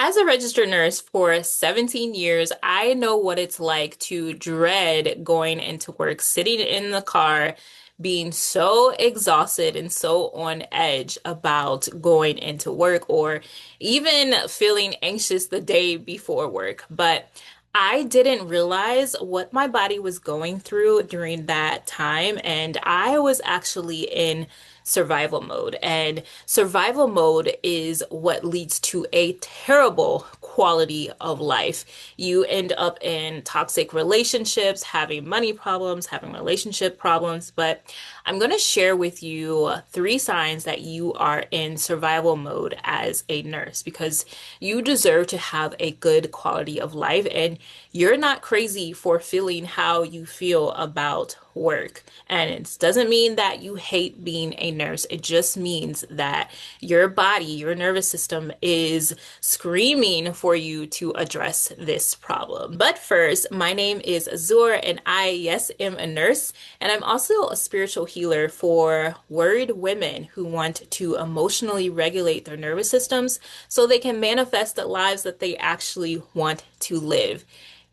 As a registered nurse for 17 years, I know what it's like to dread going into work, sitting in the car, being so exhausted and so on edge about going into work, or even feeling anxious the day before work. But I didn't realize what my body was going through during that time, and I was actually in survival mode. And survival mode is what leads to a terrible quality of life. You end up in toxic relationships, having money problems, having relationship problems. But I'm going to share with you three signs that you are in survival mode as a nurse because you deserve to have a good quality of life, and you're not crazy for feeling how you feel about work. And it doesn't mean that you hate being a nurse. It just means that your body, your nervous system is screaming for you to address this problem. But first, my name is Azur, and I, yes, am a nurse. And I'm also a spiritual healer for worried women who want to emotionally regulate their nervous systems so they can manifest the lives that they actually want to live.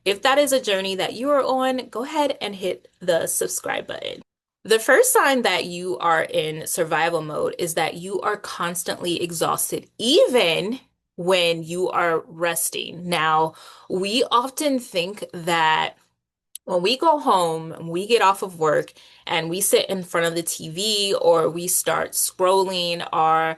If that is a journey that you are on, go ahead and hit the subscribe button. The first sign that you are in survival mode is that you are constantly exhausted, even when you are resting. Now, we often think that when we go home and we get off of work and we sit in front of the TV or we start scrolling or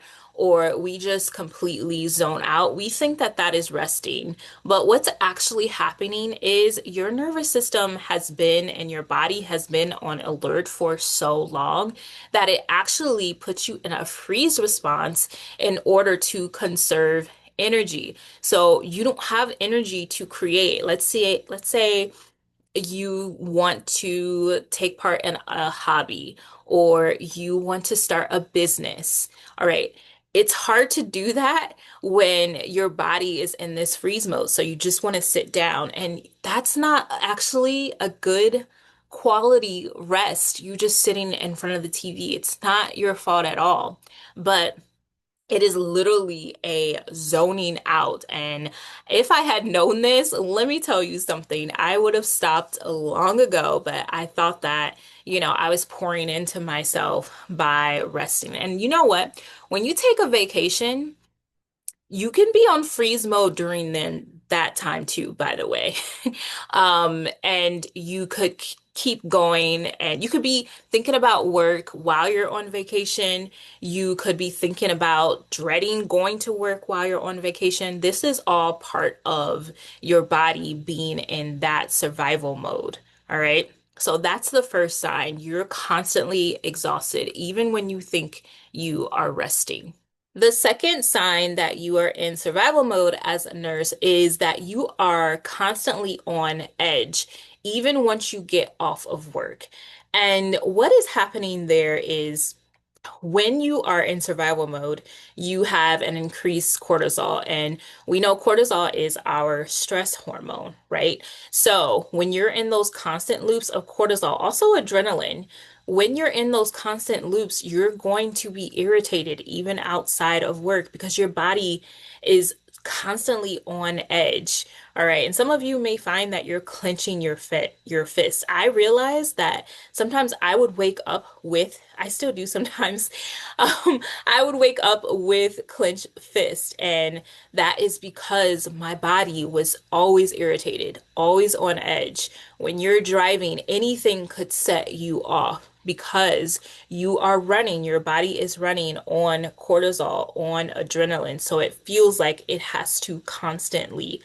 we just completely zone out, we think that that is resting. But what's actually happening is your nervous system has been and your body has been on alert for so long that it actually puts you in a freeze response in order to conserve energy. So you don't have energy to create. Let's say you want to take part in a hobby or you want to start a business. All right. It's hard to do that when your body is in this freeze mode. So you just want to sit down, and that's not actually a good quality rest. You just sitting in front of the TV. It's not your fault at all. But it is literally a zoning out. And if I had known this, let me tell you something, I would have stopped long ago. But I thought that, I was pouring into myself by resting. And you know what? When you take a vacation, you can be on freeze mode during that time too, by the way. And you could keep going and you could be thinking about work while you're on vacation. You could be thinking about dreading going to work while you're on vacation. This is all part of your body being in that survival mode. All right. So that's the first sign. You're constantly exhausted, even when you think you are resting. The second sign that you are in survival mode as a nurse is that you are constantly on edge, even once you get off of work. And what is happening there is when you are in survival mode, you have an increased cortisol. And we know cortisol is our stress hormone, right? So when you're in those constant loops of cortisol, also adrenaline, when you're in those constant loops, you're going to be irritated even outside of work because your body is constantly on edge. All right. And some of you may find that you're clenching your fist. I realize that sometimes I would wake up with, I still do sometimes, I would wake up with clenched fist. And that is because my body was always irritated, always on edge. When you're driving, anything could set you off because you are running, your body is running on cortisol, on adrenaline. So it feels like it has to constantly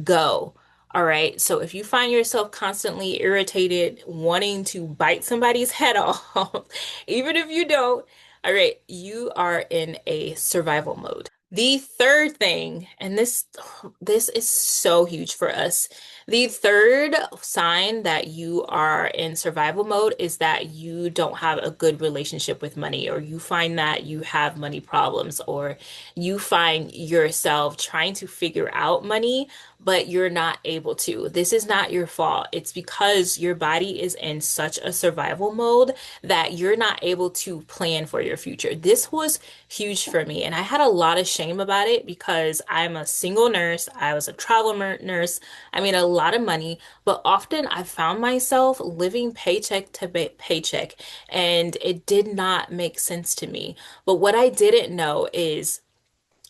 go. All right. So if you find yourself constantly irritated, wanting to bite somebody's head off, even if you don't, all right, you are in a survival mode. The third thing, and this is so huge for us. The third sign that you are in survival mode is that you don't have a good relationship with money, or you find that you have money problems, or you find yourself trying to figure out money, but you're not able to. This is not your fault. It's because your body is in such a survival mode that you're not able to plan for your future. This was huge for me, and I had a lot of shame shame about it because I'm a single nurse. I was a travel nurse. I made a lot of money, but often I found myself living paycheck to paycheck, and it did not make sense to me. But what I didn't know is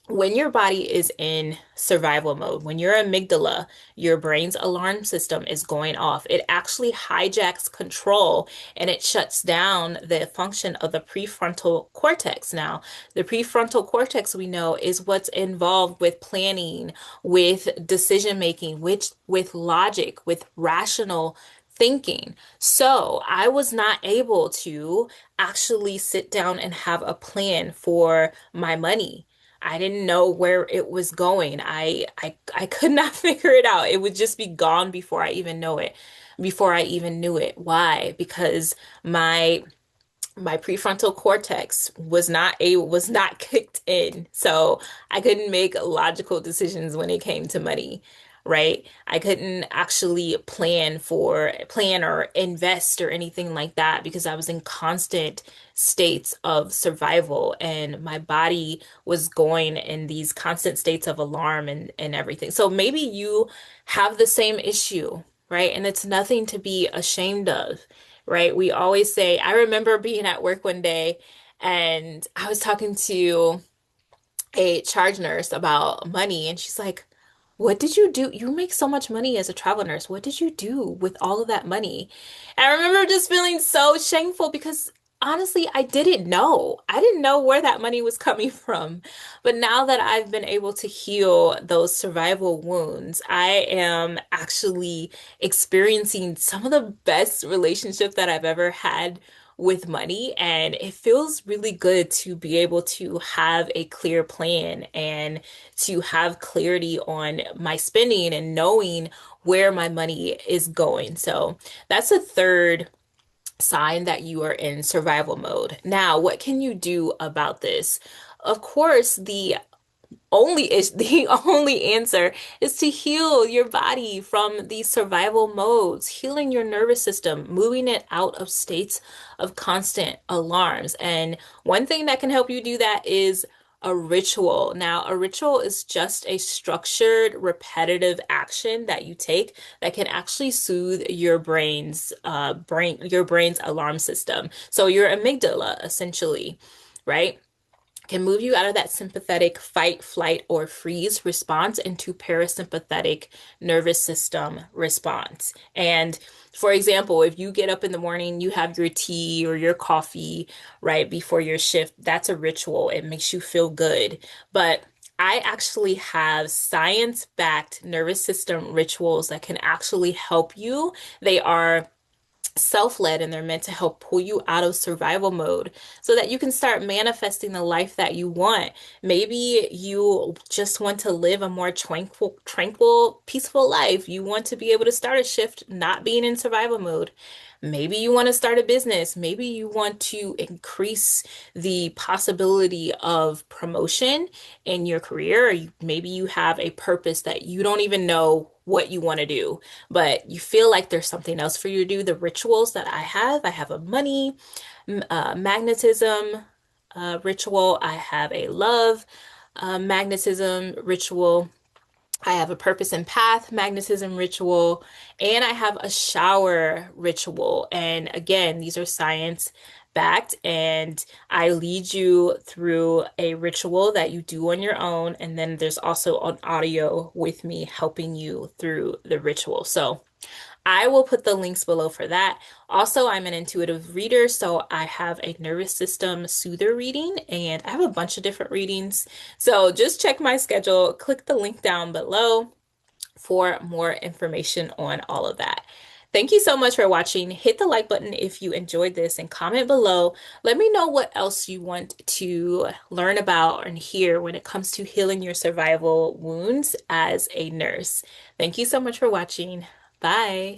when your body is in survival mode, when your amygdala, your brain's alarm system is going off, it actually hijacks control and it shuts down the function of the prefrontal cortex. Now, the prefrontal cortex we know is what's involved with planning, with decision making, with logic, with rational thinking. So I was not able to actually sit down and have a plan for my money. I didn't know where it was going. I could not figure it out. It would just be gone before I even know it, before I even knew it. Why? Because my my prefrontal cortex was not kicked in. So I couldn't make logical decisions when it came to money, right? I couldn't actually plan or invest or anything like that because I was in constant states of survival and my body was going in these constant states of alarm and everything. So maybe you have the same issue, right? And it's nothing to be ashamed of, right? We always say, I remember being at work one day and I was talking to a charge nurse about money, and she's like, "What did you do? You make so much money as a travel nurse. What did you do with all of that money?" And I remember just feeling so shameful because honestly, I didn't know. I didn't know where that money was coming from. But now that I've been able to heal those survival wounds, I am actually experiencing some of the best relationship that I've ever had with money. And it feels really good to be able to have a clear plan and to have clarity on my spending and knowing where my money is going. So that's a third sign that you are in survival mode. Now, what can you do about this? Of course, the only answer is to heal your body from these survival modes, healing your nervous system, moving it out of states of constant alarms. And one thing that can help you do that is a ritual. Now, a ritual is just a structured, repetitive action that you take that can actually soothe your brain's alarm system. So your amygdala, essentially, right? Can move you out of that sympathetic fight, flight, or freeze response into parasympathetic nervous system response. And for example, if you get up in the morning, you have your tea or your coffee right before your shift, that's a ritual. It makes you feel good. But I actually have science-backed nervous system rituals that can actually help you. They are self-led and they're meant to help pull you out of survival mode so that you can start manifesting the life that you want. Maybe you just want to live a more tranquil, peaceful life. You want to be able to start a shift not being in survival mode. Maybe you want to start a business. Maybe you want to increase the possibility of promotion in your career. Or maybe you have a purpose that you don't even know what you want to do, but you feel like there's something else for you to do. The rituals that I have a money, magnetism ritual. I have a love magnetism ritual. I have a purpose and path magnetism ritual, and I have a shower ritual. And again, these are science backed, and I lead you through a ritual that you do on your own. And then there's also an audio with me helping you through the ritual. So I will put the links below for that. Also, I'm an intuitive reader, so I have a nervous system soother reading, and I have a bunch of different readings. So just check my schedule, click the link down below for more information on all of that. Thank you so much for watching. Hit the like button if you enjoyed this and comment below. Let me know what else you want to learn about and hear when it comes to healing your survival wounds as a nurse. Thank you so much for watching. Bye.